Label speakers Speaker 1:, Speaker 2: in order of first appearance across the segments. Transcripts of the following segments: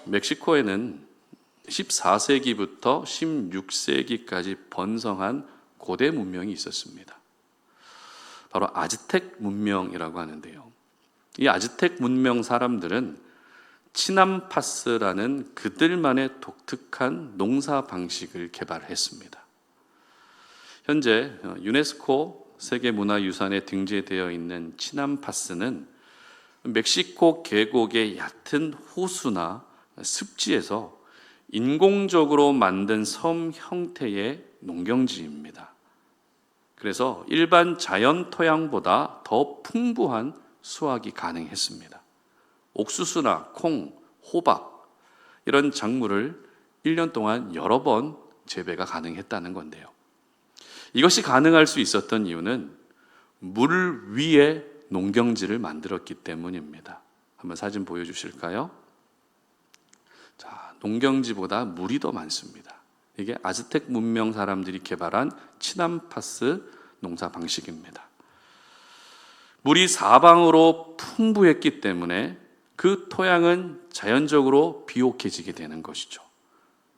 Speaker 1: 멕시코에는 14세기부터 16세기까지 번성한 고대 문명이 있었습니다. 바로 아즈텍 문명이라고 하는데요. 이 아즈텍 문명 사람들은 치남파스라는 그들만의 독특한 농사 방식을 개발했습니다. 현재 유네스코 세계문화유산에 등재되어 있는 치남파스는 멕시코 계곡의 얕은 호수나 습지에서 인공적으로 만든 섬 형태의 농경지입니다. 그래서 일반 자연 토양보다 더 풍부한 수확이 가능했습니다. 옥수수나 콩, 호박 이런 작물을 1년 동안 여러 번 재배가 가능했다는 건데요. 이것이 가능할 수 있었던 이유는 물 위에 농경지를 만들었기 때문입니다. 한번 사진 보여주실까요? 자, 농경지보다 물이 더 많습니다. 이게 아즈텍 문명 사람들이 개발한 치남파스 농사 방식입니다. 물이 사방으로 풍부했기 때문에 그 토양은 자연적으로 비옥해지게 되는 것이죠.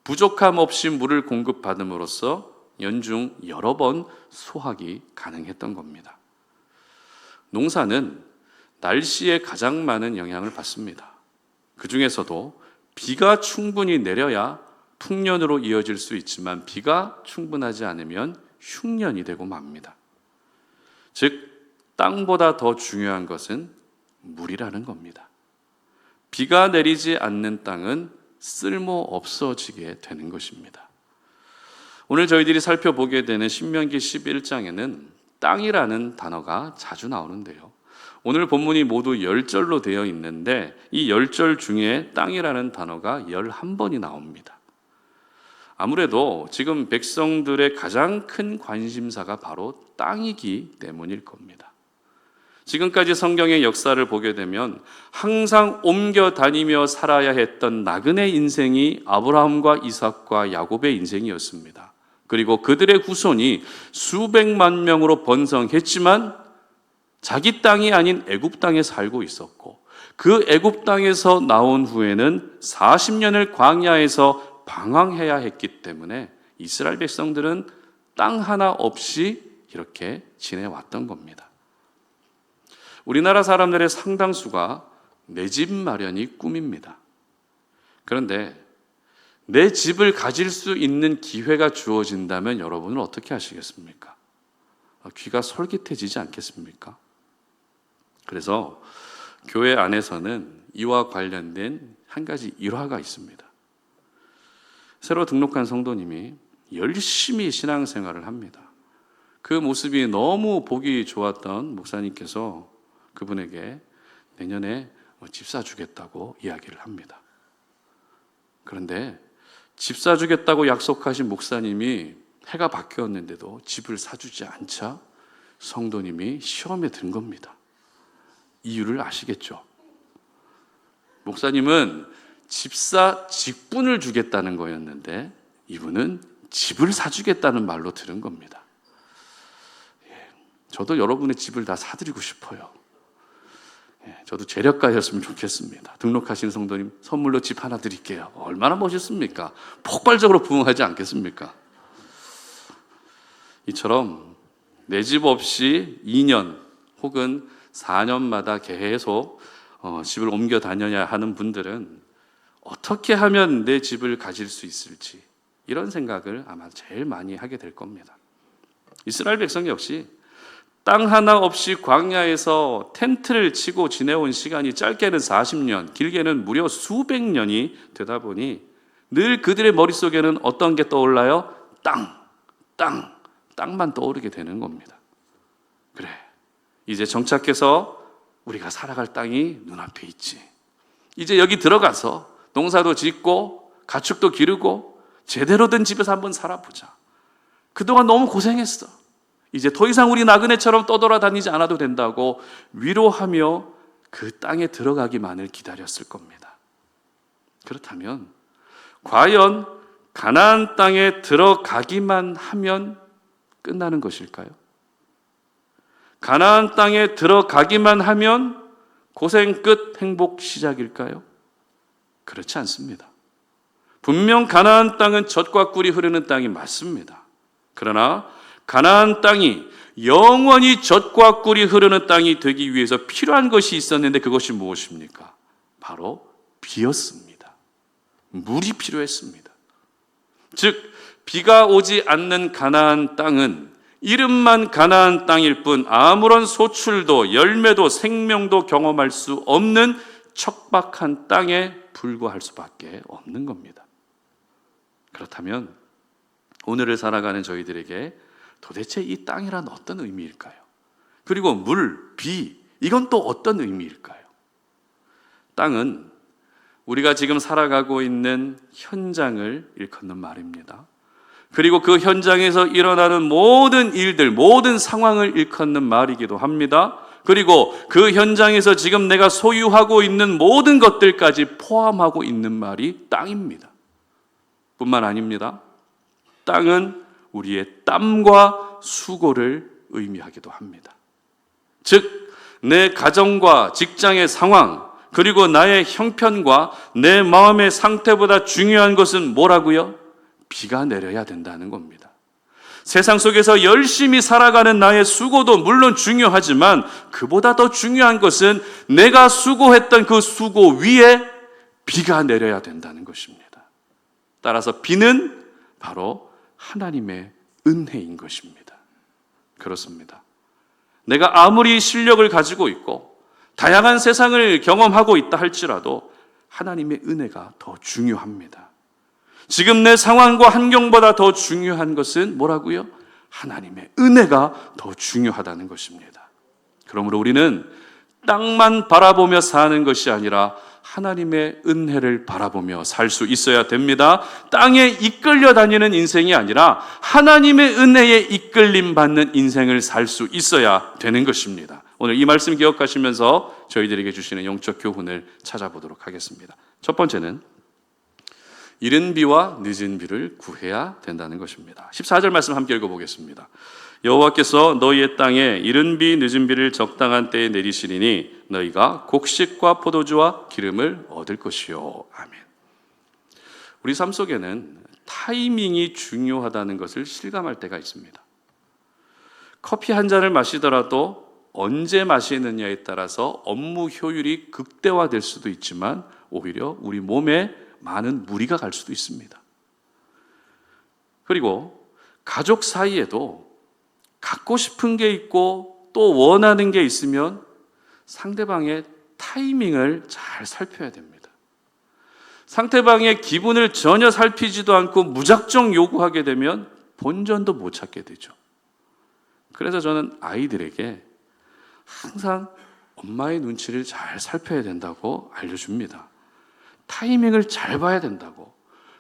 Speaker 1: 부족함 없이 물을 공급받음으로써 연중 여러 번 수확이 가능했던 겁니다. 농사는 날씨에 가장 많은 영향을 받습니다. 그 중에서도 비가 충분히 내려야 풍년으로 이어질 수 있지만 비가 충분하지 않으면 흉년이 되고 맙니다. 즉 땅보다 더 중요한 것은 물이라는 겁니다. 비가 내리지 않는 땅은 쓸모 없어지게 되는 것입니다. 오늘 저희들이 살펴보게 되는 신명기 11장에는 땅이라는 단어가 자주 나오는데요. 오늘 본문이 모두 10절로 되어 있는데 이 10절 중에 땅이라는 단어가 11번이 나옵니다. 아무래도 지금 백성들의 가장 큰 관심사가 바로 땅이기 때문일 겁니다. 지금까지 성경의 역사를 보게 되면 항상 옮겨 다니며 살아야 했던 나그네 인생이 아브라함과 이삭과 야곱의 인생이었습니다. 그리고 그들의 후손이 수백만 명으로 번성했지만 자기 땅이 아닌 애굽 땅에 살고 있었고 그 애굽 땅에서 나온 후에는 40년을 광야에서 방황해야 했기 때문에 이스라엘 백성들은 땅 하나 없이 이렇게 지내왔던 겁니다. 우리나라 사람들의 상당수가 내 집 마련이 꿈입니다. 그런데 내 집을 가질 수 있는 기회가 주어진다면 여러분은 어떻게 하시겠습니까? 귀가 솔깃해지지 않겠습니까? 그래서 교회 안에서는 이와 관련된 한 가지 일화가 있습니다. 새로 등록한 성도님이 열심히 신앙생활을 합니다. 그 모습이 너무 보기 좋았던 목사님께서 그분에게 내년에 집 사주겠다고 이야기를 합니다. 그런데 집 사주겠다고 약속하신 목사님이 해가 바뀌었는데도 집을 사주지 않자 성도님이 시험에 든 겁니다. 이유를 아시겠죠? 목사님은 집사 직분을 주겠다는 거였는데 이분은 집을 사주겠다는 말로 들은 겁니다. 저도 여러분의 집을 다 사드리고 싶어요. 저도 재력가였으면 좋겠습니다. 등록하신 성도님 선물로 집 하나 드릴게요. 얼마나 멋있습니까? 폭발적으로 부흥하지 않겠습니까? 이처럼 내 집 없이 2년 혹은 4년마다 계속 집을 옮겨 다녀야 하는 분들은 어떻게 하면 내 집을 가질 수 있을지 이런 생각을 아마 제일 많이 하게 될 겁니다. 이스라엘 백성 역시 땅 하나 없이 광야에서 텐트를 치고 지내온 시간이 짧게는 40년, 길게는 무려 수백 년이 되다 보니 늘 그들의 머릿속에는 어떤 게 떠올라요? 땅만 떠오르게 되는 겁니다. 그래, 이제 정착해서 우리가 살아갈 땅이 눈앞에 있지. 이제 여기 들어가서 농사도 짓고 가축도 기르고 제대로 된 집에서 한번 살아보자. 그동안 너무 고생했어. 이제 더 이상 우리 나그네처럼 떠돌아다니지 않아도 된다고 위로하며 그 땅에 들어가기만을 기다렸을 겁니다. 그렇다면 과연 가나안 땅에 들어가기만 하면 끝나는 것일까요? 가나안 땅에 들어가기만 하면 고생 끝 행복 시작일까요? 그렇지 않습니다. 분명 가나안 땅은 젖과 꿀이 흐르는 땅이 맞습니다. 그러나 가나안 땅이 영원히 젖과 꿀이 흐르는 땅이 되기 위해서 필요한 것이 있었는데 그것이 무엇입니까? 바로 비였습니다. 물이 필요했습니다. 즉 비가 오지 않는 가나안 땅은 이름만 가나안 땅일 뿐 아무런 소출도 열매도 생명도 경험할 수 없는 척박한 땅에 불과할 수밖에 없는 겁니다. 그렇다면 오늘을 살아가는 저희들에게 도대체 이 땅이란 어떤 의미일까요? 그리고 물, 비, 이건 또 어떤 의미일까요? 땅은 우리가 지금 살아가고 있는 현장을 일컫는 말입니다. 그리고 그 현장에서 일어나는 모든 일들, 모든 상황을 일컫는 말이기도 합니다. 그리고 그 현장에서 지금 내가 소유하고 있는 모든 것들까지 포함하고 있는 말이 땅입니다. 뿐만 아닙니다. 땅은 우리의 땀과 수고를 의미하기도 합니다. 즉, 내 가정과 직장의 상황, 그리고 나의 형편과 내 마음의 상태보다 중요한 것은 뭐라고요? 비가 내려야 된다는 겁니다. 세상 속에서 열심히 살아가는 나의 수고도 물론 중요하지만 그보다 더 중요한 것은 내가 수고했던 그 수고 위에 비가 내려야 된다는 것입니다. 따라서 비는 바로 하나님의 은혜인 것입니다. 그렇습니다. 내가 아무리 실력을 가지고 있고 다양한 세상을 경험하고 있다 할지라도 하나님의 은혜가 더 중요합니다. 지금 내 상황과 환경보다 더 중요한 것은 뭐라고요? 하나님의 은혜가 더 중요하다는 것입니다. 그러므로 우리는 땅만 바라보며 사는 것이 아니라 하나님의 은혜를 바라보며 살 수 있어야 됩니다. 땅에 이끌려 다니는 인생이 아니라 하나님의 은혜에 이끌림 받는 인생을 살 수 있어야 되는 것입니다. 오늘 이 말씀 기억하시면서 저희들에게 주시는 영적 교훈을 찾아보도록 하겠습니다. 첫 번째는 이른 비와 늦은 비를 구해야 된다는 것입니다. 14절 말씀 함께 읽어보겠습니다. 여호와께서 너희의 땅에 이른 비 늦은 비를 적당한 때에 내리시리니 너희가 곡식과 포도주와 기름을 얻을 것이요. 아멘. 우리 삶 속에는 타이밍이 중요하다는 것을 실감할 때가 있습니다. 커피 한 잔을 마시더라도 언제 마시느냐에 따라서 업무 효율이 극대화될 수도 있지만 오히려 우리 몸에 많은 무리가 갈 수도 있습니다. 그리고 가족 사이에도 갖고 싶은 게 있고 또 원하는 게 있으면 상대방의 타이밍을 잘 살펴야 됩니다. 상대방의 기분을 전혀 살피지도 않고 무작정 요구하게 되면 본전도 못 찾게 되죠. 그래서 저는 아이들에게 항상 엄마의 눈치를 잘 살펴야 된다고 알려줍니다. 타이밍을 잘 봐야 된다고.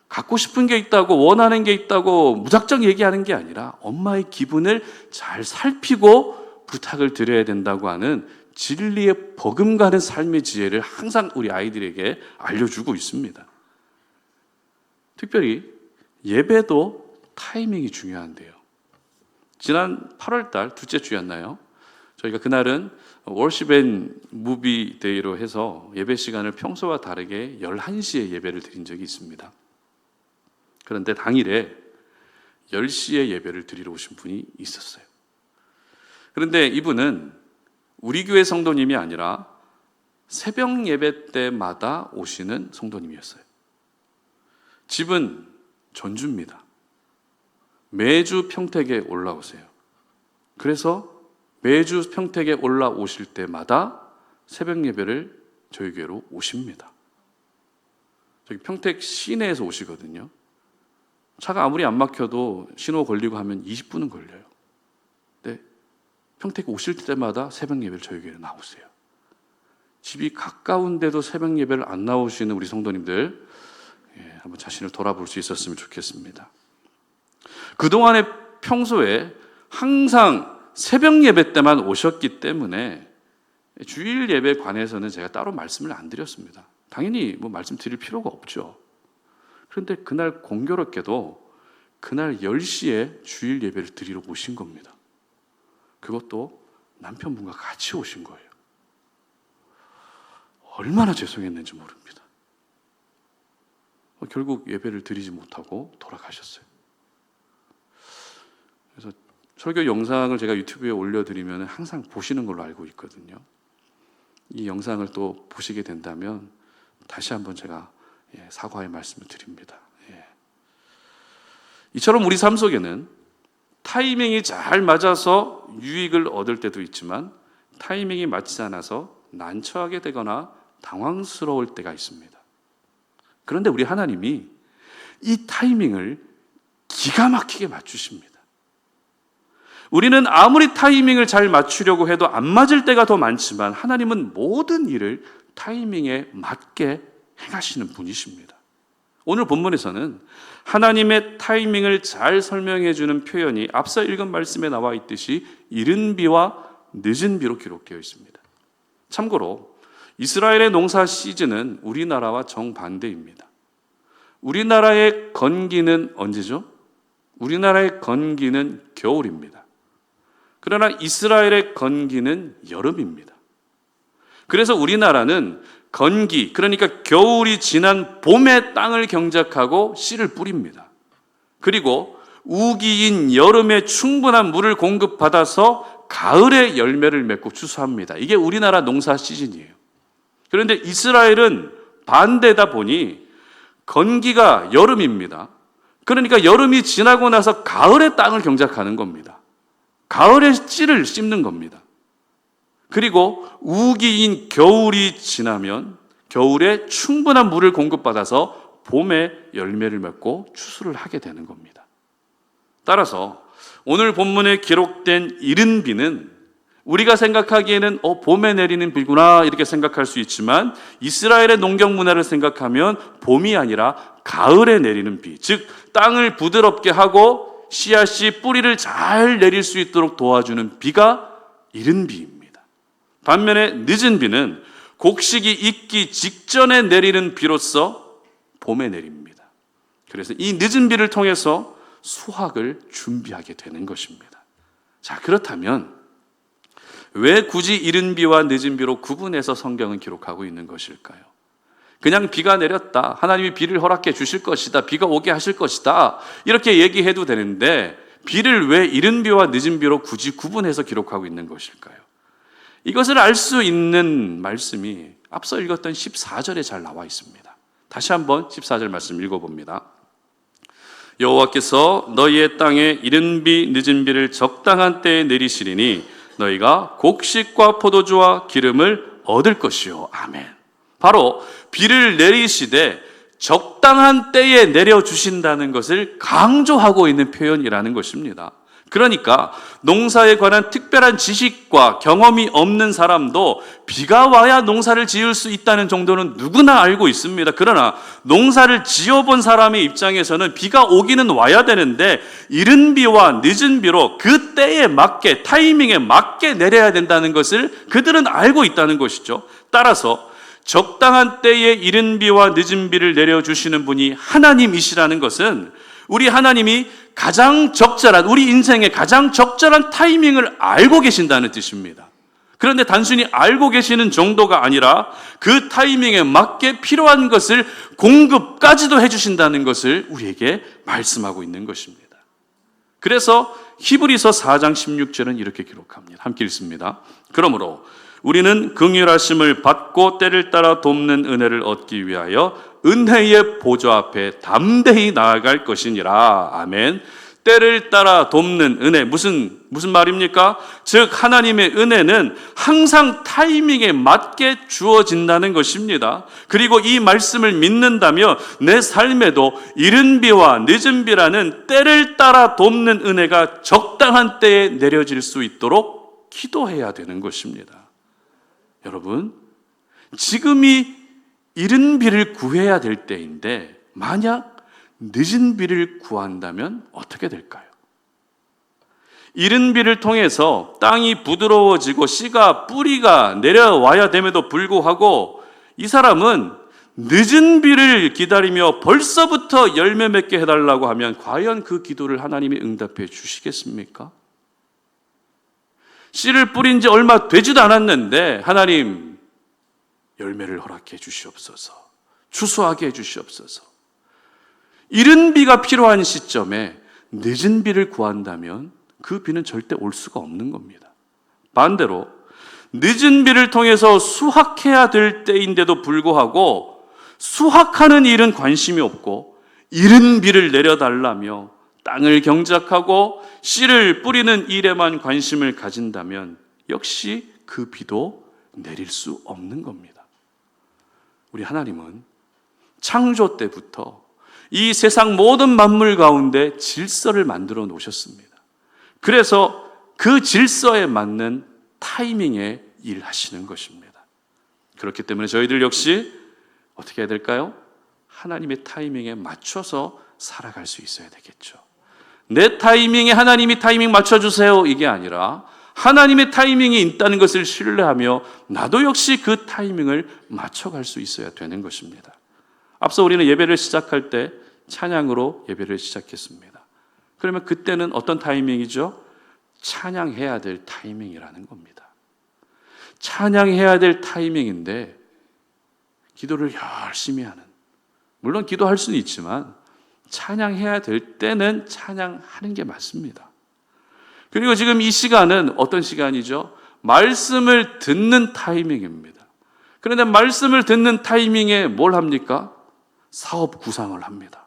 Speaker 1: 갖고 싶은 게 있다고, 원하는 게 있다고 무작정 얘기하는 게 아니라 엄마의 기분을 잘 살피고 부탁을 드려야 된다고 하는 진리에 버금가는 삶의 지혜를 항상 우리 아이들에게 알려주고 있습니다. 특별히 예배도 타이밍이 중요한데요. 지난 8월 달 둘째 주였나요? 저희가 그날은 월십 앤 무비 데이로 해서 예배 시간을 평소와 다르게 11시에 예배를 드린 적이 있습니다. 그런데 당일에 10시에 예배를 드리러 오신 분이 있었어요. 그런데 이분은 우리 교회 성도님이 아니라 새벽 예배 때마다 오시는 성도님이었어요. 집은 전주입니다. 매주 평택에 올라오세요. 그래서 매주 평택에 올라오실 때마다 새벽 예배를 저희 교회로 오십니다. 저기 평택 시내에서 오시거든요. 차가 아무리 안 막혀도 신호 걸리고 하면 20분은 걸려요. 근데 평택 오실 때마다 새벽 예배를 저희 교회로 나오세요. 집이 가까운데도 새벽 예배를 안 나오시는 우리 성도님들, 한번 자신을 돌아볼 수 있었으면 좋겠습니다. 그동안에 평소에 항상 새벽 예배 때만 오셨기 때문에 주일 예배에 관해서는 제가 따로 말씀을 안 드렸습니다. 당연히 뭐 말씀 드릴 필요가 없죠. 그런데 그날 공교롭게도 그날 10시에 주일 예배를 드리러 오신 겁니다. 그것도 남편분과 같이 오신 거예요. 얼마나 죄송했는지 모릅니다. 결국 예배를 드리지 못하고 돌아가셨어요. 그래서 설교 영상을 제가 유튜브에 올려드리면 항상 보시는 걸로 알고 있거든요. 이 영상을 또 보시게 된다면 다시 한번 제가 사과의 말씀을 드립니다. 이처럼 우리 삶 속에는 타이밍이 잘 맞아서 유익을 얻을 때도 있지만 타이밍이 맞지 않아서 난처하게 되거나 당황스러울 때가 있습니다. 그런데 우리 하나님이 이 타이밍을 기가 막히게 맞추십니다. 우리는 아무리 타이밍을 잘 맞추려고 해도 안 맞을 때가 더 많지만 하나님은 모든 일을 타이밍에 맞게 행하시는 분이십니다. 오늘 본문에서는 하나님의 타이밍을 잘 설명해 주는 표현이 앞서 읽은 말씀에 나와 있듯이 이른 비와 늦은 비로 기록되어 있습니다. 참고로 이스라엘의 농사 시즌은 우리나라와 정반대입니다. 우리나라의 건기는 언제죠? 우리나라의 건기는 겨울입니다. 그러나 이스라엘의 건기는 여름입니다. 그래서 우리나라는 건기, 그러니까 겨울이 지난 봄에 땅을 경작하고 씨를 뿌립니다. 그리고 우기인 여름에 충분한 물을 공급받아서 가을에 열매를 맺고 추수합니다. 이게 우리나라 농사 시즌이에요. 그런데 이스라엘은 반대다 보니 건기가 여름입니다. 그러니까 여름이 지나고 나서 가을에 땅을 경작하는 겁니다. 가을에 씨를 씹는 겁니다. 그리고 우기인 겨울이 지나면 겨울에 충분한 물을 공급받아서 봄에 열매를 맺고 추수를 하게 되는 겁니다. 따라서 오늘 본문에 기록된 이른 비는 우리가 생각하기에는 봄에 내리는 비구나 이렇게 생각할 수 있지만 이스라엘의 농경 문화를 생각하면 봄이 아니라 가을에 내리는 비, 즉 땅을 부드럽게 하고 씨앗이 뿌리를 잘 내릴 수 있도록 도와주는 비가 이른 비입니다. 반면에 늦은 비는 곡식이 익기 직전에 내리는 비로서 봄에 내립니다. 그래서 이 늦은 비를 통해서 수확을 준비하게 되는 것입니다. 자, 그렇다면 왜 굳이 이른 비와 늦은 비로 구분해서 성경은 기록하고 있는 것일까요? 그냥 비가 내렸다, 하나님이 비를 허락해 주실 것이다, 비가 오게 하실 것이다 이렇게 얘기해도 되는데 비를 왜 이른 비와 늦은 비로 굳이 구분해서 기록하고 있는 것일까요? 이것을 알 수 있는 말씀이 앞서 읽었던 14절에 잘 나와 있습니다. 다시 한번 14절 말씀 읽어봅니다. 여호와께서 너희의 땅에 이른 비 늦은 비를 적당한 때에 내리시리니 너희가 곡식과 포도주와 기름을 얻을 것이요. 아멘. 바로 비를 내리시되 적당한 때에 내려주신다는 것을 강조하고 있는 표현이라는 것입니다. 그러니까 농사에 관한 특별한 지식과 경험이 없는 사람도 비가 와야 농사를 지을 수 있다는 정도는 누구나 알고 있습니다. 그러나 농사를 지어본 사람의 입장에서는 비가 오기는 와야 되는데 이른 비와 늦은 비로 그 때에 맞게, 타이밍에 맞게 내려야 된다는 것을 그들은 알고 있다는 것이죠. 따라서 적당한 때에 이른 비와 늦은 비를 내려주시는 분이 하나님이시라는 것은 우리 하나님이 가장 적절한, 우리 인생의 가장 적절한 타이밍을 알고 계신다는 뜻입니다. 그런데 단순히 알고 계시는 정도가 아니라 그 타이밍에 맞게 필요한 것을 공급까지도 해주신다는 것을 우리에게 말씀하고 있는 것입니다. 그래서 히브리서 4장 16절은 이렇게 기록합니다. 함께 읽습니다. 그러므로 우리는 긍휼하심을 받고 때를 따라 돕는 은혜를 얻기 위하여 은혜의 보좌 앞에 담대히 나아갈 것이니라. 아멘. 때를 따라 돕는 은혜, 무슨 말입니까? 즉 하나님의 은혜는 항상 타이밍에 맞게 주어진다는 것입니다. 그리고 이 말씀을 믿는다면 내 삶에도 이른 비와 늦은 비라는 때를 따라 돕는 은혜가 적당한 때에 내려질 수 있도록 기도해야 되는 것입니다. 여러분, 지금이 이른 비를 구해야 될 때인데 만약 늦은 비를 구한다면 어떻게 될까요? 이른 비를 통해서 땅이 부드러워지고 씨가 뿌리가 내려와야 됨에도 불구하고 이 사람은 늦은 비를 기다리며 벌써부터 열매 맺게 해달라고 하면 과연 그 기도를 하나님이 응답해 주시겠습니까? 씨를 뿌린 지 얼마 되지도 않았는데 하나님 열매를 허락해 주시옵소서, 추수하게 해 주시옵소서, 이른 비가 필요한 시점에 늦은 비를 구한다면 그 비는 절대 올 수가 없는 겁니다. 반대로 늦은 비를 통해서 수확해야 될 때인데도 불구하고 수확하는 일은 관심이 없고 이른 비를 내려달라며 땅을 경작하고 씨를 뿌리는 일에만 관심을 가진다면 역시 그 비도 내릴 수 없는 겁니다. 우리 하나님은 창조 때부터 이 세상 모든 만물 가운데 질서를 만들어 놓으셨습니다. 그래서 그 질서에 맞는 타이밍에 일하시는 것입니다. 그렇기 때문에 저희들 역시 어떻게 해야 될까요? 하나님의 타이밍에 맞춰서 살아갈 수 있어야 되겠죠. 내 타이밍에 하나님이 타이밍 맞춰주세요 이게 아니라 하나님의 타이밍이 있다는 것을 신뢰하며 나도 역시 그 타이밍을 맞춰갈 수 있어야 되는 것입니다. 앞서 우리는 예배를 시작할 때 찬양으로 예배를 시작했습니다. 그러면 그때는 어떤 타이밍이죠? 찬양해야 될 타이밍이라는 겁니다. 찬양해야 될 타이밍인데 기도를 열심히 하는, 물론 기도할 수는 있지만 찬양해야 될 때는 찬양하는 게 맞습니다. 그리고 지금 이 시간은 어떤 시간이죠? 말씀을 듣는 타이밍입니다. 그런데 말씀을 듣는 타이밍에 뭘 합니까? 사업 구상을 합니다.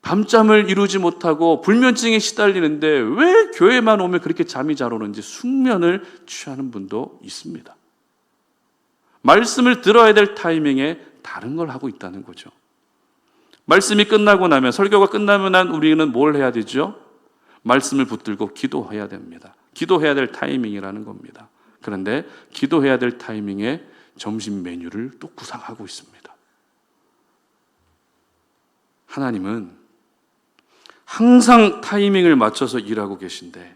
Speaker 1: 밤잠을 이루지 못하고 불면증에 시달리는데 왜 교회만 오면 그렇게 잠이 잘 오는지 숙면을 취하는 분도 있습니다. 말씀을 들어야 될 타이밍에 다른 걸 하고 있다는 거죠. 말씀이 끝나고 나면, 설교가 끝나면 우리는 뭘 해야 되죠? 말씀을 붙들고 기도해야 됩니다. 기도해야 될 타이밍이라는 겁니다. 그런데 기도해야 될 타이밍에 점심 메뉴를 또 구상하고 있습니다. 하나님은 항상 타이밍을 맞춰서 일하고 계신데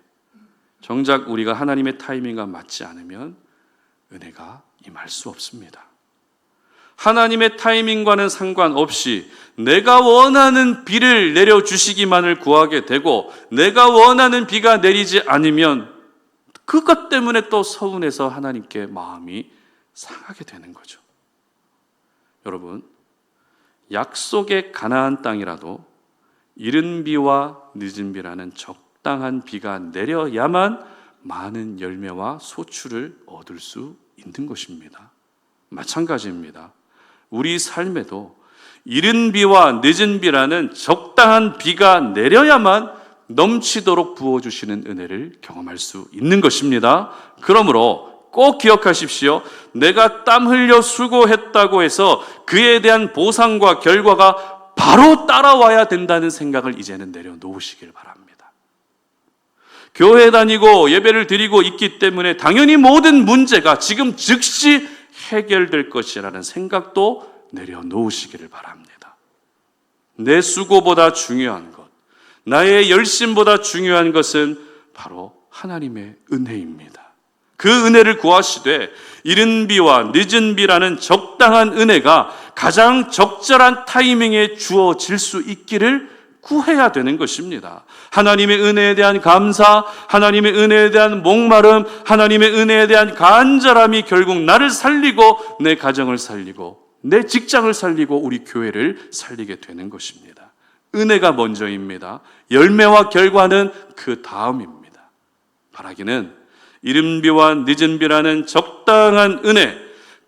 Speaker 1: 정작 우리가 하나님의 타이밍과 맞지 않으면 은혜가 임할 수 없습니다. 하나님의 타이밍과는 상관없이 내가 원하는 비를 내려주시기만을 구하게 되고 내가 원하는 비가 내리지 않으면 그것 때문에 또 서운해서 하나님께 마음이 상하게 되는 거죠. 여러분, 약속의 가나안 땅이라도 이른 비와 늦은 비라는 적당한 비가 내려야만 많은 열매와 소출을 얻을 수 있는 것입니다. 마찬가지입니다. 우리 삶에도 이른 비와 늦은 비라는 적당한 비가 내려야만 넘치도록 부어주시는 은혜를 경험할 수 있는 것입니다. 그러므로 꼭 기억하십시오. 내가 땀 흘려 수고했다고 해서 그에 대한 보상과 결과가 바로 따라와야 된다는 생각을 이제는 내려놓으시길 바랍니다. 교회 다니고 예배를 드리고 있기 때문에 당연히 모든 문제가 지금 즉시 해결될 것이라는 생각도 내려놓으시기를 바랍니다. 내 수고보다 중요한 것, 나의 열심보다 중요한 것은 바로 하나님의 은혜입니다. 그 은혜를 구하시되 이른 비와 늦은 비라는 적당한 은혜가 가장 적절한 타이밍에 주어질 수 있기를 구해야 되는 것입니다. 하나님의 은혜에 대한 감사, 하나님의 은혜에 대한 목마름, 하나님의 은혜에 대한 간절함이 결국 나를 살리고 내 가정을 살리고 내 직장을 살리고 우리 교회를 살리게 되는 것입니다. 은혜가 먼저입니다. 열매와 결과는 그 다음입니다. 바라기는 이른 비와 늦은 비라는 적당한 은혜,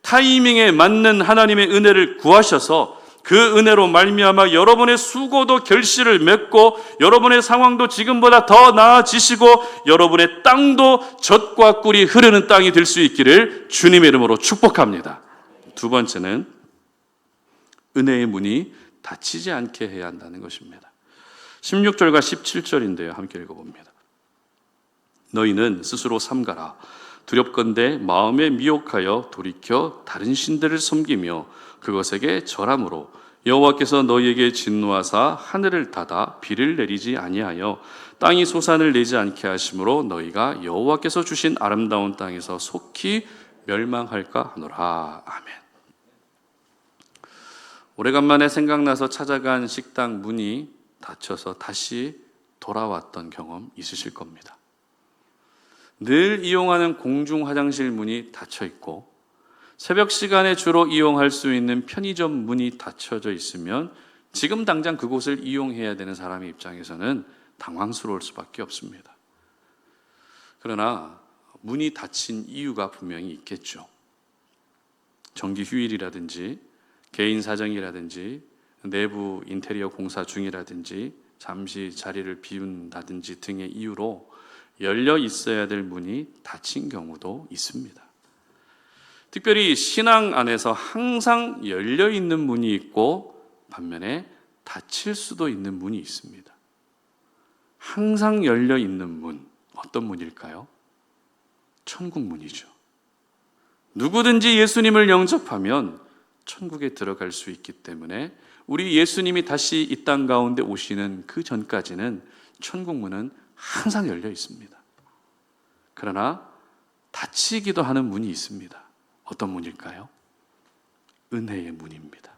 Speaker 1: 타이밍에 맞는 하나님의 은혜를 구하셔서 그 은혜로 말미암아 여러분의 수고도 결실을 맺고 여러분의 상황도 지금보다 더 나아지시고 여러분의 땅도 젖과 꿀이 흐르는 땅이 될 수 있기를 주님의 이름으로 축복합니다. 두 번째는 은혜의 문이 닫히지 않게 해야 한다는 것입니다. 16절과 17절인데요. 함께 읽어봅니다. 너희는 스스로 삼가라. 두렵건대 마음에 미혹하여 돌이켜 다른 신들을 섬기며 그것에게 절함으로 여호와께서 너희에게 진노하사 하늘을 닫아 비를 내리지 아니하여 땅이 소산을 내지 않게 하심으로 너희가 여호와께서 주신 아름다운 땅에서 속히 멸망할까 하노라. 아멘. 오래간만에 생각나서 찾아간 식당 문이 닫혀서 다시 돌아왔던 경험 있으실 겁니다. 늘 이용하는 공중 화장실 문이 닫혀 있고 새벽 시간에 주로 이용할 수 있는 편의점 문이 닫혀져 있으면 지금 당장 그곳을 이용해야 되는 사람의 입장에서는 당황스러울 수밖에 없습니다. 그러나 문이 닫힌 이유가 분명히 있겠죠. 정기 휴일이라든지 개인 사정이라든지 내부 인테리어 공사 중이라든지 잠시 자리를 비운다든지 등의 이유로 열려 있어야 될 문이 닫힌 경우도 있습니다. 특별히 신앙 안에서 항상 열려 있는 문이 있고 반면에 닫힐 수도 있는 문이 있습니다. 항상 열려 있는 문, 어떤 문일까요? 천국 문이죠. 누구든지 예수님을 영접하면 천국에 들어갈 수 있기 때문에 우리 예수님이 다시 이 땅 가운데 오시는 그 전까지는 천국 문은 항상 열려 있습니다. 그러나 닫히기도 하는 문이 있습니다. 어떤 문일까요? 은혜의 문입니다.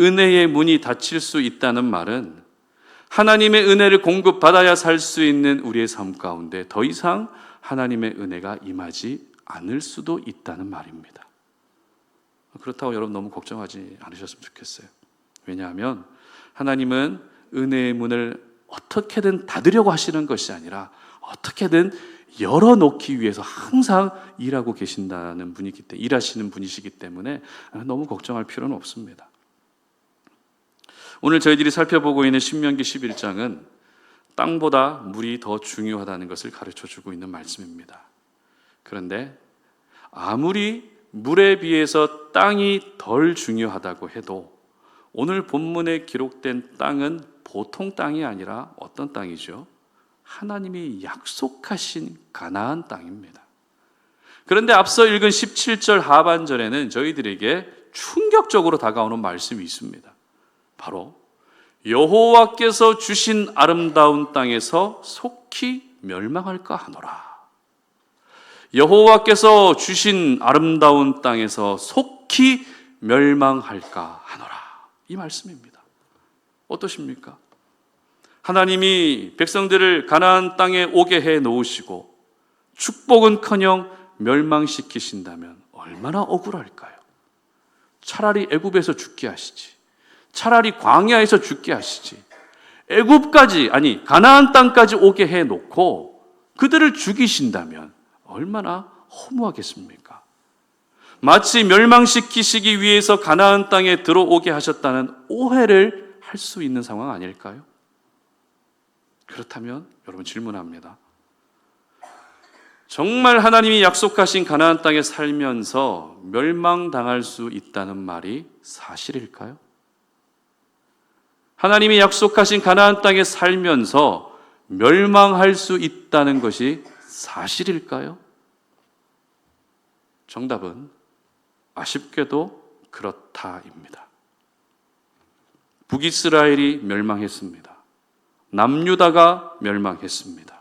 Speaker 1: 은혜의 문이 닫힐 수 있다는 말은 하나님의 은혜를 공급받아야 살 수 있는 우리의 삶 가운데 더 이상 하나님의 은혜가 임하지 않을 수도 있다는 말입니다. 그렇다고 여러분 너무 걱정하지 않으셨으면 좋겠어요. 왜냐하면 하나님은 은혜의 문을 어떻게든 닫으려고 하시는 것이 아니라 어떻게든 열어놓기 위해서 항상 일하고 계신다는 분이기 때문에, 일하시는 분이시기 때문에 너무 걱정할 필요는 없습니다. 오늘 저희들이 살펴보고 있는 신명기 11장은 땅보다 물이 더 중요하다는 것을 가르쳐주고 있는 말씀입니다. 그런데 아무리 물에 비해서 땅이 덜 중요하다고 해도 오늘 본문에 기록된 땅은 보통 땅이 아니라 어떤 땅이죠? 하나님이 약속하신 가나안 땅입니다. 그런데 앞서 읽은 17절 하반절에는 저희들에게 충격적으로 다가오는 말씀이 있습니다. 바로 여호와께서 주신 아름다운 땅에서 속히 멸망할까 하노라. 여호와께서 주신 아름다운 땅에서 속히 멸망할까 하노라. 이 말씀입니다. 어떠십니까? 하나님이 백성들을 가나안 땅에 오게 해 놓으시고 축복은커녕 멸망시키신다면 얼마나 억울할까요? 차라리 애굽에서 죽게 하시지, 차라리 광야에서 죽게 하시지, 애굽까지, 아니 가나안 땅까지 오게 해 놓고 그들을 죽이신다면 얼마나 허무하겠습니까? 마치 멸망시키시기 위해서 가나안 땅에 들어오게 하셨다는 오해를 할 수 있는 상황 아닐까요? 그렇다면 여러분 질문합니다. 정말 하나님이 약속하신 가나안 땅에 살면서 멸망당할 수 있다는 말이 사실일까요? 하나님이 약속하신 가나안 땅에 살면서 멸망할 수 있다는 것이 사실일까요? 정답은 아쉽게도 그렇다입니다. 북이스라엘이 멸망했습니다. 남유다가 멸망했습니다.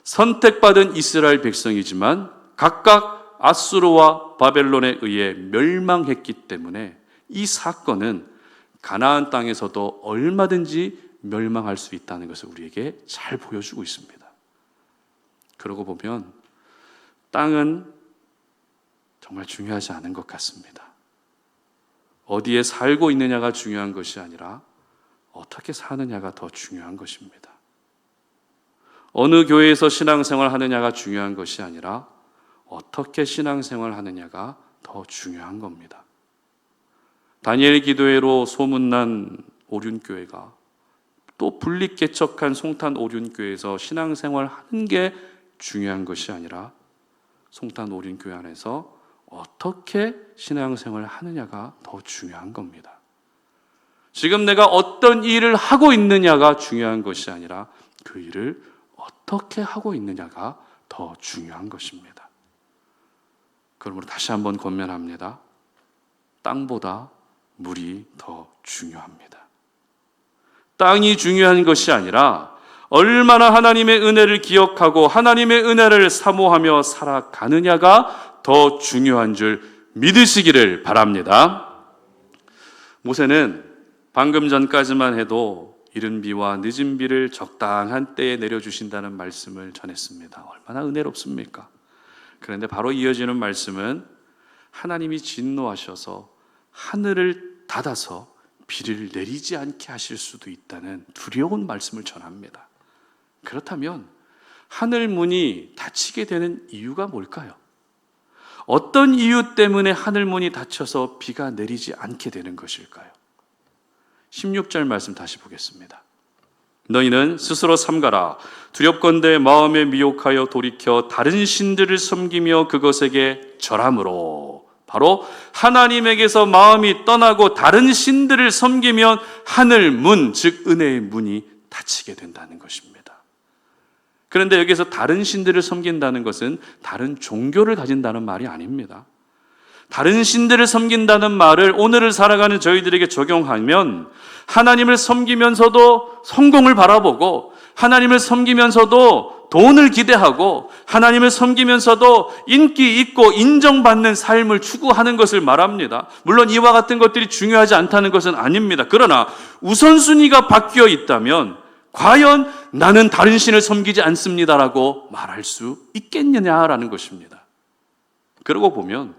Speaker 1: 선택받은 이스라엘 백성이지만 각각 아수르와 바벨론에 의해 멸망했기 때문에 이 사건은 가나안 땅에서도 얼마든지 멸망할 수 있다는 것을 우리에게 잘 보여주고 있습니다. 그러고 보면 땅은 정말 중요하지 않은 것 같습니다. 어디에 살고 있느냐가 중요한 것이 아니라 어떻게 사느냐가 더 중요한 것입니다. 어느 교회에서 신앙생활 하느냐가 중요한 것이 아니라 어떻게 신앙생활 하느냐가 더 중요한 겁니다. 다니엘 기도회로 소문난 오륜교회가 또 분립개척한 송탄 오륜교회에서 신앙생활 하는 게 중요한 것이 아니라 송탄 오륜교회 안에서 어떻게 신앙생활 하느냐가 더 중요한 겁니다. 지금 내가 어떤 일을 하고 있느냐가 중요한 것이 아니라 그 일을 어떻게 하고 있느냐가 더 중요한 것입니다. 그러므로 다시 한번 권면합니다. 땅보다 물이 더 중요합니다. 땅이 중요한 것이 아니라 얼마나 하나님의 은혜를 기억하고 하나님의 은혜를 사모하며 살아가느냐가 더 중요한 줄 믿으시기를 바랍니다. 모세는 방금 전까지만 해도 이른 비와 늦은 비를 적당한 때에 내려주신다는 말씀을 전했습니다. 얼마나 은혜롭습니까? 그런데 바로 이어지는 말씀은 하나님이 진노하셔서 하늘을 닫아서 비를 내리지 않게 하실 수도 있다는 두려운 말씀을 전합니다. 그렇다면 하늘 문이 닫히게 되는 이유가 뭘까요? 어떤 이유 때문에 하늘 문이 닫혀서 비가 내리지 않게 되는 것일까요? 16절 말씀 다시 보겠습니다. 너희는 스스로 삼가라. 두렵건대 마음에 미혹하여 돌이켜 다른 신들을 섬기며 그것에게 절함으로. 바로 하나님에게서 마음이 떠나고 다른 신들을 섬기면 하늘 문, 즉 은혜의 문이 닫히게 된다는 것입니다. 그런데 여기서 다른 신들을 섬긴다는 것은 다른 종교를 가진다는 말이 아닙니다. 다른 신들을 섬긴다는 말을 오늘을 살아가는 저희들에게 적용하면 하나님을 섬기면서도 성공을 바라보고 하나님을 섬기면서도 돈을 기대하고 하나님을 섬기면서도 인기 있고 인정받는 삶을 추구하는 것을 말합니다. 물론 이와 같은 것들이 중요하지 않다는 것은 아닙니다. 그러나 우선순위가 바뀌어 있다면 과연 나는 다른 신을 섬기지 않습니다라고 말할 수 있겠느냐라는 것입니다. 그러고 보면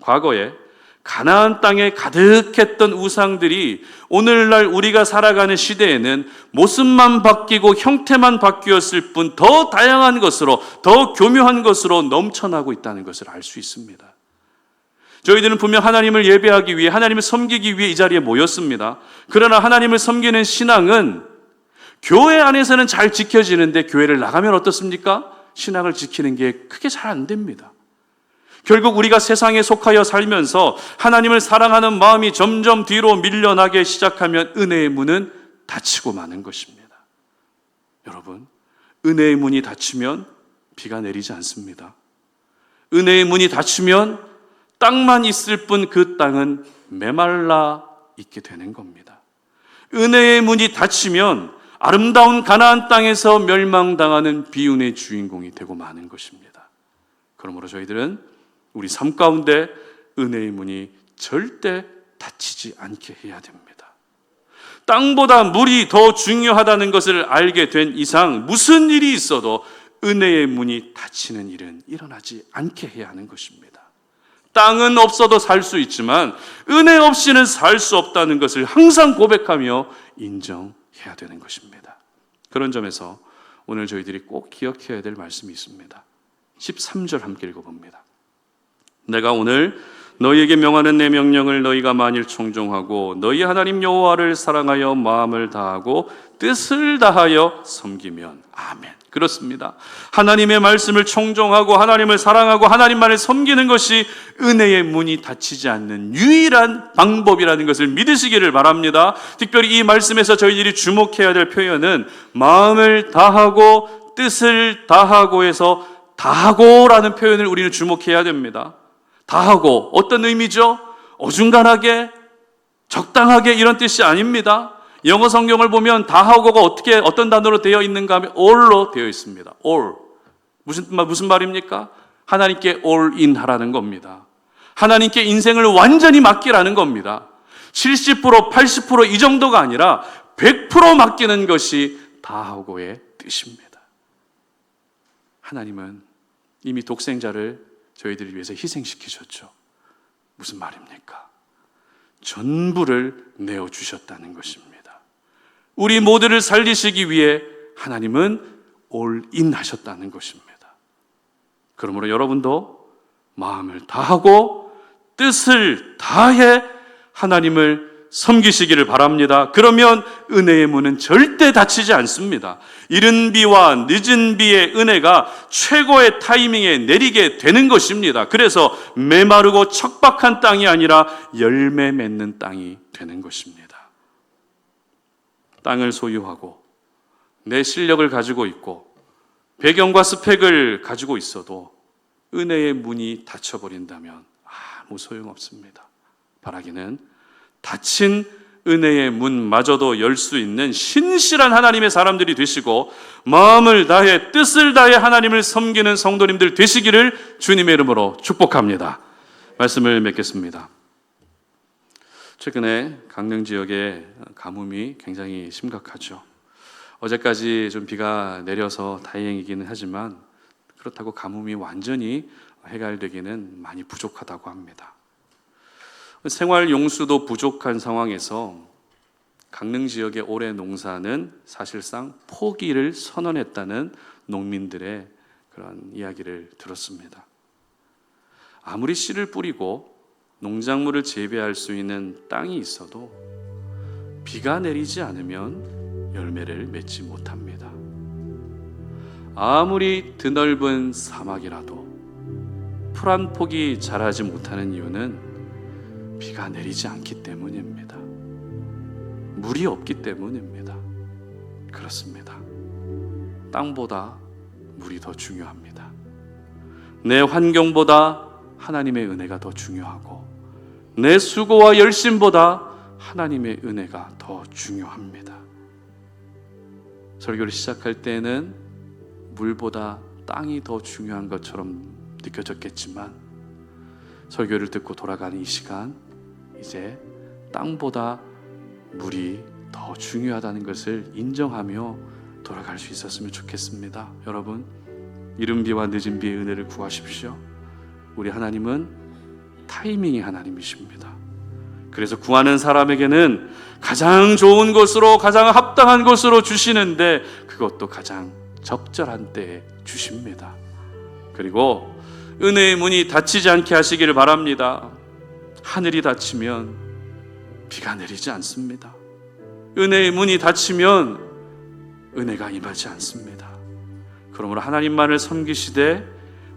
Speaker 1: 과거에 가나안 땅에 가득했던 우상들이 오늘날 우리가 살아가는 시대에는 모습만 바뀌고 형태만 바뀌었을 뿐 더 다양한 것으로, 더 교묘한 것으로 넘쳐나고 있다는 것을 알 수 있습니다. 저희들은 분명 하나님을 예배하기 위해, 하나님을 섬기기 위해 이 자리에 모였습니다. 그러나 하나님을 섬기는 신앙은 교회 안에서는 잘 지켜지는데 교회를 나가면 어떻습니까? 신앙을 지키는 게 크게 잘 안 됩니다. 결국 우리가 세상에 속하여 살면서 하나님을 사랑하는 마음이 점점 뒤로 밀려나기 시작하면 은혜의 문은 닫히고 마는 것입니다. 여러분, 은혜의 문이 닫히면 비가 내리지 않습니다. 은혜의 문이 닫히면 땅만 있을 뿐 그 땅은 메말라 있게 되는 겁니다. 은혜의 문이 닫히면 아름다운 가나안 땅에서 멸망당하는 비운의 주인공이 되고 마는 것입니다. 그러므로 저희들은 우리 삶 가운데 은혜의 문이 절대 닫히지 않게 해야 됩니다. 땅보다 물이 더 중요하다는 것을 알게 된 이상 무슨 일이 있어도 은혜의 문이 닫히는 일은 일어나지 않게 해야 하는 것입니다. 땅은 없어도 살 수 있지만 은혜 없이는 살 수 없다는 것을 항상 고백하며 인정해야 되는 것입니다. 그런 점에서 오늘 저희들이 꼭 기억해야 될 말씀이 있습니다. 13절 함께 읽어봅니다. 내가 오늘 너희에게 명하는 내 명령을 너희가 만일 청종하고 너희 하나님 여호와를 사랑하여 마음을 다하고 뜻을 다하여 섬기면 아멘. 그렇습니다. 하나님의 말씀을 청종하고 하나님을 사랑하고 하나님만을 섬기는 것이 은혜의 문이 닫히지 않는 유일한 방법이라는 것을 믿으시기를 바랍니다. 특별히 이 말씀에서 저희들이 주목해야 될 표현은 마음을 다하고 뜻을 다하고에서 다하고라는 표현을 우리는 주목해야 됩니다. 다하고 어떤 의미죠? 어중간하게, 적당하게 이런 뜻이 아닙니다. 영어 성경을 보면 다하고가 어떤 단어로 되어 있는가 하면 all로 되어 있습니다. all. 무슨 말입니까? 하나님께 all in 하라는 겁니다. 하나님께 인생을 완전히 맡기라는 겁니다. 70%, 80% 이 정도가 아니라 100% 맡기는 것이 다하고의 뜻입니다. 하나님은 이미 독생자를 저희들을 위해서 희생시키셨죠. 무슨 말입니까? 전부를 내어주셨다는 것입니다. 우리 모두를 살리시기 위해 하나님은 올인 하셨다는 것입니다. 그러므로 여러분도 마음을 다하고 뜻을 다해 하나님을 섬기시기를 바랍니다. 그러면 은혜의 문은 절대 닫히지 않습니다. 이른 비와 늦은 비의 은혜가 최고의 타이밍에 내리게 되는 것입니다. 그래서 메마르고 척박한 땅이 아니라 열매 맺는 땅이 되는 것입니다. 땅을 소유하고 내 실력을 가지고 있고 배경과 스펙을 가지고 있어도 은혜의 문이 닫혀버린다면 아무 소용없습니다. 바라기는 닫힌 은혜의 문마저도 열 수 있는 신실한 하나님의 사람들이 되시고 마음을 다해 뜻을 다해 하나님을 섬기는 성도님들 되시기를 주님의 이름으로 축복합니다. 말씀을 맺겠습니다. 최근에 강릉 지역의 가뭄이 굉장히 심각하죠. 어제까지 좀 비가 내려서 다행이기는 하지만 그렇다고 가뭄이 완전히 해결되기는 많이 부족하다고 합니다. 생활 용수도 부족한 상황에서 강릉 지역의 올해 농사는 사실상 포기를 선언했다는 농민들의 그런 이야기를 들었습니다. 아무리 씨를 뿌리고 농작물을 재배할 수 있는 땅이 있어도 비가 내리지 않으면 열매를 맺지 못합니다. 아무리 드넓은 사막이라도 풀 한 폭이 자라지 못하는 이유는 비가 내리지 않기 때문입니다. 물이 없기 때문입니다. 그렇습니다. 땅보다 물이 더 중요합니다. 내 환경보다 하나님의 은혜가 더 중요하고 내 수고와 열심보다 하나님의 은혜가 더 중요합니다. 설교를 시작할 때는 물보다 땅이 더 중요한 것처럼 느껴졌겠지만 설교를 듣고 돌아가는 이 시간, 이제 땅보다 물이 더 중요하다는 것을 인정하며 돌아갈 수 있었으면 좋겠습니다. 여러분, 이른 비와 늦은 비의 은혜를 구하십시오. 우리 하나님은 타이밍의 하나님이십니다. 그래서 구하는 사람에게는 가장 좋은 것으로, 가장 합당한 것으로 주시는데 그것도 가장 적절한 때에 주십니다. 그리고 은혜의 문이 닫히지 않게 하시기를 바랍니다. 하늘이 닫히면 비가 내리지 않습니다. 은혜의 문이 닫히면 은혜가 임하지 않습니다. 그러므로 하나님만을 섬기시되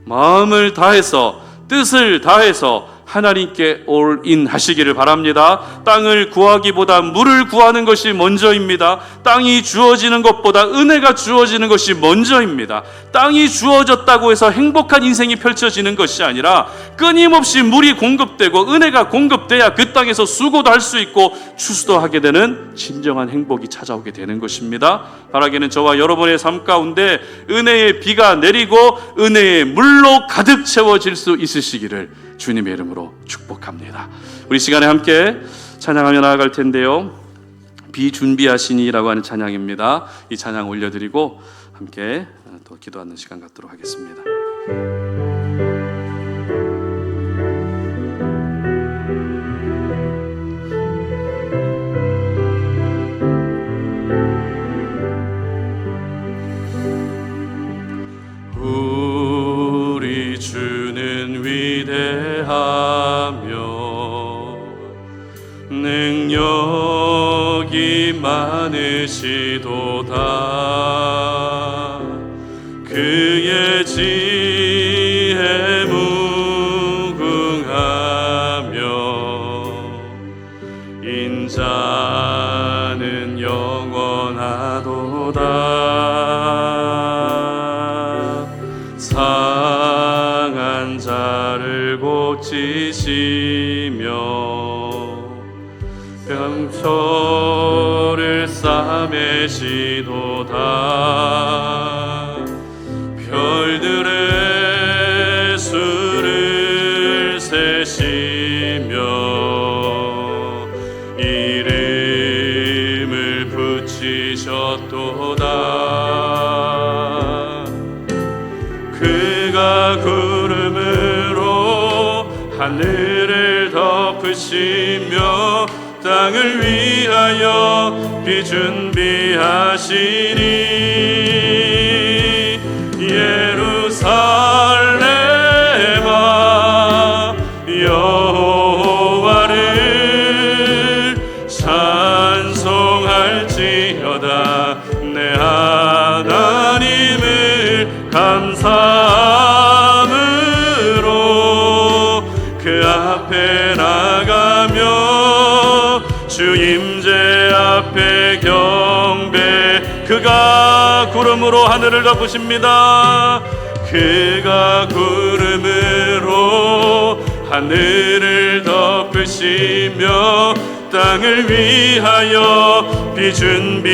Speaker 1: 마음을 다해서, 뜻을 다해서 하나님께 올인 하시기를 바랍니다. 땅을 구하기보다 물을 구하는 것이 먼저입니다. 땅이 주어지는 것보다 은혜가 주어지는 것이 먼저입니다. 땅이 주어졌다고 해서 행복한 인생이 펼쳐지는 것이 아니라 끊임없이 물이 공급되고 은혜가 공급돼야 그 땅에서 수고도 할 수 있고 추수도 하게 되는 진정한 행복이 찾아오게 되는 것입니다. 바라기는 저와 여러분의 삶 가운데 은혜의 비가 내리고 은혜의 물로 가득 채워질 수 있으시기를 주님의 이름으로 축복합니다. 우리 시간에 함께 찬양하며 나아갈 텐데요, 비준비하시니라고 하는 찬양입니다. 이 찬양 올려드리고 함께 또 기도하는 시간 갖도록 하겠습니다. 우리 주는 위대하며 능력이 많으시도다. 그의 지혜 무궁하며 인자는 영원하도다. 상한 자를 고치시며 병초를 싸매시도다. 별들의 수를 세시며 이름을 붙이셨도다. 그가 구름으로 하늘을 덮으시며 땅을 위하여 비 준비하시니 예루살렘아 여호와를 찬송할지어다. 내 하나님을 감사함으로 그 앞에 나가며 주 임재 앞에 경배. 그가 구름으로 하늘을 덮으십니다. 그가 구름으로 하늘을 덮으시며 땅을 위하여 비 준비하시니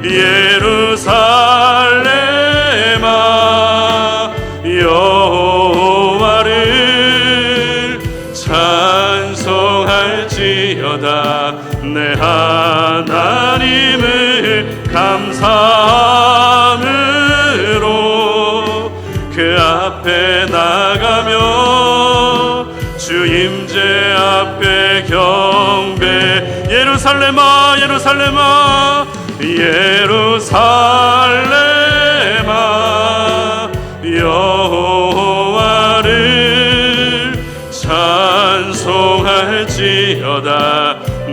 Speaker 1: 예루살렘아 여호와를 찬송할지어다. 내 하나님을 감사함으로 그 앞에 나가며 주 임재 앞에 경배. 예루살렘아 예루살렘아 예루살렘아 여호와를 찬송할지어다.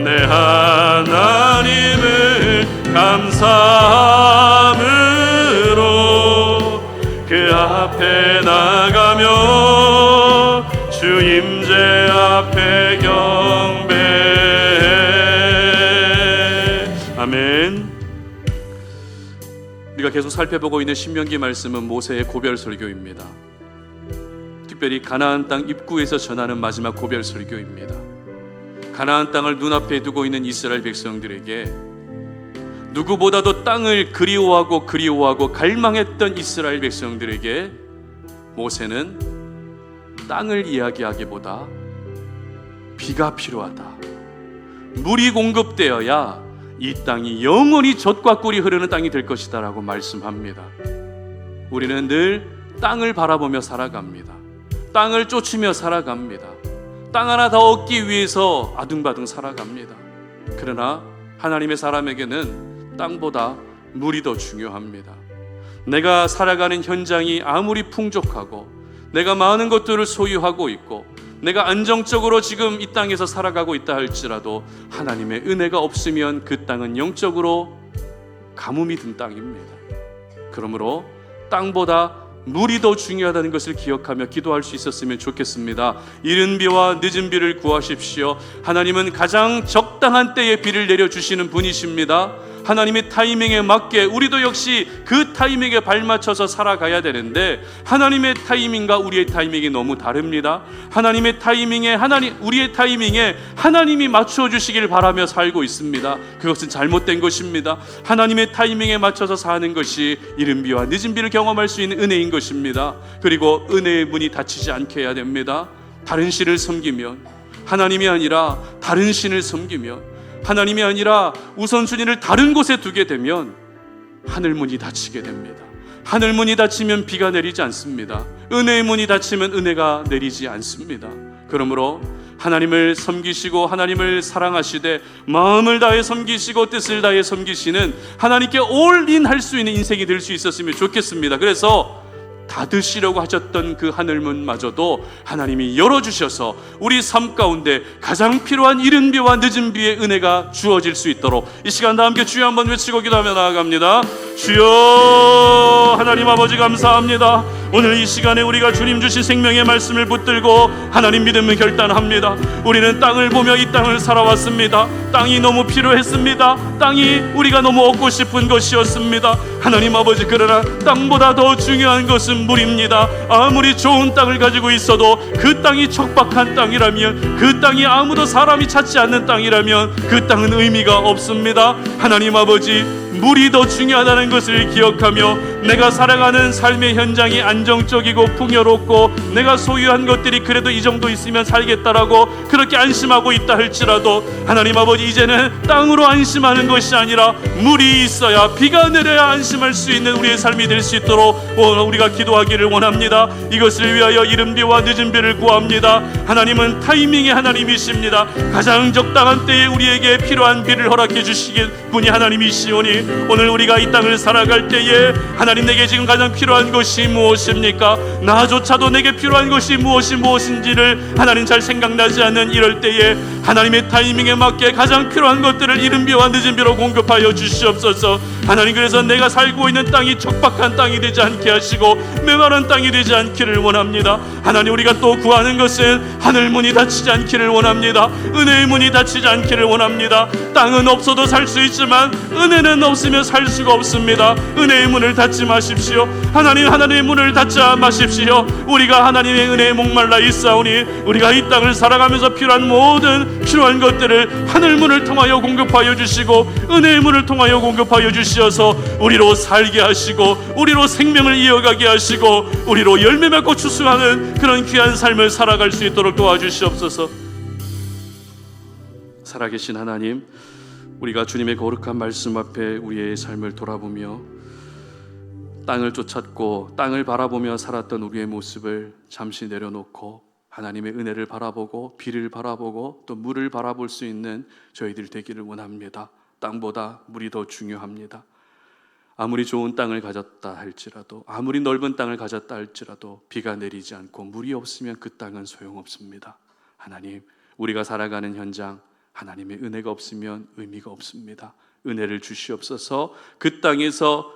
Speaker 1: 내 하나님을 감사함으로 그 앞에 나가며 주 임재 앞에 경배. 아멘. 우리가 계속 살펴보고 있는 신명기 말씀은 모세의 고별 설교입니다. 특별히 가나안 땅 입구에서 전하는 마지막 고별 설교입니다. 가나안 땅을 눈앞에 두고 있는 이스라엘 백성들에게, 누구보다도 땅을 그리워하고 갈망했던 이스라엘 백성들에게 모세는 땅을 이야기하기보다 비가 필요하다, 물이 공급되어야 이 땅이 영원히 젖과 꿀이 흐르는 땅이 될 것이다 라고 말씀합니다. 우리는 늘 땅을 바라보며 살아갑니다. 땅을 쫓으며 살아갑니다. 땅 하나 더 얻기 위해서 아둥바둥 살아갑니다. 그러나 하나님의 사람에게는 땅보다 물이 더 중요합니다. 내가 살아가는 현장이 아무리 풍족하고 내가 많은 것들을 소유하고 있고 내가 안정적으로 지금 이 땅에서 살아가고 있다 할지라도 하나님의 은혜가 없으면 그 땅은 영적으로 가뭄이 든 땅입니다. 그러므로 땅보다 물이 더 중요하다는 것을 기억하며 기도할 수 있었으면 좋겠습니다. 이른 비와 늦은 비를 구하십시오. 하나님은 가장 적당한 때에 비를 내려주시는 분이십니다. 하나님의 타이밍에 맞게 우리도 역시 그 타이밍에 발맞춰서 살아가야 되는데, 하나님의 타이밍과 우리의 타이밍이 너무 다릅니다. 하나님의 타이밍에 우리의 타이밍에 하나님이 맞춰 주시길 바라며 살고 있습니다. 그것은 잘못된 것입니다. 하나님의 타이밍에 맞춰서 사는 것이 이른 비와 늦은 비를 경험할 수 있는 은혜인 것입니다. 그리고 은혜의 문이 닫히지 않게 해야 됩니다. 다른 신을 섬기면, 하나님이 아니라 다른 신을 섬기면, 하나님이 아니라 우선순위를 다른 곳에 두게 되면 하늘문이 닫히게 됩니다. 하늘문이 닫히면 비가 내리지 않습니다. 은혜의 문이 닫히면 은혜가 내리지 않습니다. 그러므로 하나님을 섬기시고 하나님을 사랑하시되 마음을 다해 섬기시고 뜻을 다해 섬기시는, 하나님께 올인할 수 있는 인생이 될 수 있었으면 좋겠습니다. 그래서 닫으시려고 하셨던 그 하늘문마저도 하나님이 열어주셔서 우리 삶 가운데 가장 필요한 이른 비와 늦은 비의 은혜가 주어질 수 있도록 이 시간 다 함께 주여 한번 외치고 기도하며 나아갑니다. 주여, 하나님 아버지 감사합니다. 오늘 이 시간에 우리가 주님 주신 생명의 말씀을 붙들고 하나님 믿음을 결단합니다. 우리는 땅을 보며 이 땅을 살아왔습니다. 땅이 너무 필요했습니다. 땅이 우리가 너무 얻고 싶은 것이었습니다. 하나님 아버지, 그러나 땅보다 더 중요한 것은 물입니다. 아무리 좋은 땅을 가지고 있어도 그 땅이 척박한 땅이라면, 그 땅이 아무도 사람이 찾지 않는 땅이라면 그 땅은 의미가 없습니다. 하나님 아버지, 물이 더 중요하다는 것을 기억하며 내가 살아가는 삶의 현장이 안정적이고 풍요롭고 내가 소유한 것들이 그래도 이 정도 있으면 살겠다라고 그렇게 안심하고 있다 할지라도, 하나님 아버지, 이제는 땅으로 안심하는 것이 아니라 물이 있어야, 비가 내려야 안심할 수 있는 우리의 삶이 될 수 있도록 우리가 기도하기를 원합니다. 이것을 위하여 이른 비와 늦은 비를 구합니다. 하나님은 타이밍의 하나님이십니다. 가장 적당한 때에 우리에게 필요한 비를 허락해 주시길 분이 하나님이시오니, 오늘 우리가 이 땅을 살아갈 때에 하나님, 내게 지금 가장 필요한 것이 무엇입니까? 나조차도 내게 필요한 것이 무엇인지를 하나님 잘 생각나지 않는 이럴 때에 하나님의 타이밍에 맞게 가장 필요한 것들을 이른 비와 늦은 비로 공급하여 주시옵소서. 하나님, 그래서 내가 살고 있는 땅이 척박한 땅이 되지 않게 하시고 메마른 땅이 되지 않기를 원합니다. 하나님, 우리가 또 구하는 것은 하늘 문이 닫히지 않기를 원합니다. 은혜의 문이 닫히지 않기를 원합니다. 땅은 없어도 살 수 있지만 은혜는 없으면 살 수가 없습니다. 은혜의 문을 닫지 마십시오. 하나님의 문을 닫지 마십시오. 우리가 하나님의 은혜에 목말라 있사오니 우리가 이 땅을 살아가면서 필요한 모든 필요한 것들을 하늘 문을 통하여 공급하여 주시고 은혜의 문을 통하여 공급하여 주시어서 우리로 살게 하시고 우리로 생명을 이어가게 하시고 우리로 열매 맺고 추수하는 그런 귀한 삶을 살아갈 수 있도록 도와주시옵소서. 살아계신 하나님, 우리가 주님의 거룩한 말씀 앞에 우리의 삶을 돌아보며 땅을 쫓았고 땅을 바라보며 살았던 우리의 모습을 잠시 내려놓고 하나님의 은혜를 바라보고 비를 바라보고 또 물을 바라볼 수 있는 저희들 되기를 원합니다. 땅보다 물이 더 중요합니다. 아무리 좋은 땅을 가졌다 할지라도, 아무리 넓은 땅을 가졌다 할지라도 비가 내리지 않고 물이 없으면 그 땅은 소용없습니다. 하나님, 우리가 살아가는 현장, 하나님의 은혜가 없으면 의미가 없습니다. 은혜를 주시옵소서. 그 땅에서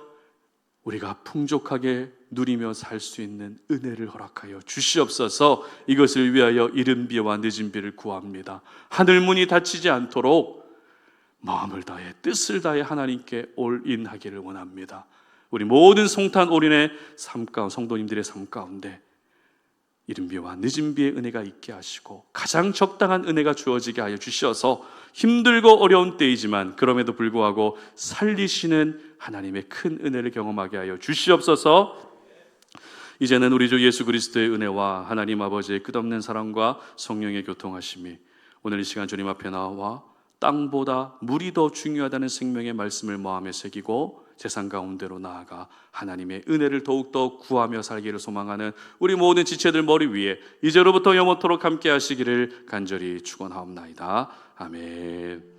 Speaker 1: 우리가 풍족하게 누리며 살 수 있는 은혜를 허락하여 주시옵소서. 이것을 위하여 이른 비와 늦은 비를 구합니다. 하늘문이 닫히지 않도록 마음을 다해 뜻을 다해 하나님께 올인하기를 원합니다. 우리 모든 송탄 올인의 삶 가운데, 성도님들의 삶 가운데 이른 비와 늦은 비의 은혜가 있게 하시고 가장 적당한 은혜가 주어지게 하여 주셔서 힘들고 어려운 때이지만 그럼에도 불구하고 살리시는 하나님의 큰 은혜를 경험하게 하여 주시옵소서. 이제는 우리 주 예수 그리스도의 은혜와 하나님 아버지의 끝없는 사랑과 성령의 교통하심이 오늘 이 시간 주님 앞에 나와 땅보다 물이 더 중요하다는 생명의 말씀을 마음에 새기고 세상 가운데로 나아가 하나님의 은혜를 더욱더 구하며 살기를 소망하는 우리 모든 지체들 머리 위에 이제로부터 영원토록 함께 하시기를 간절히 축원하옵나이다. 아멘.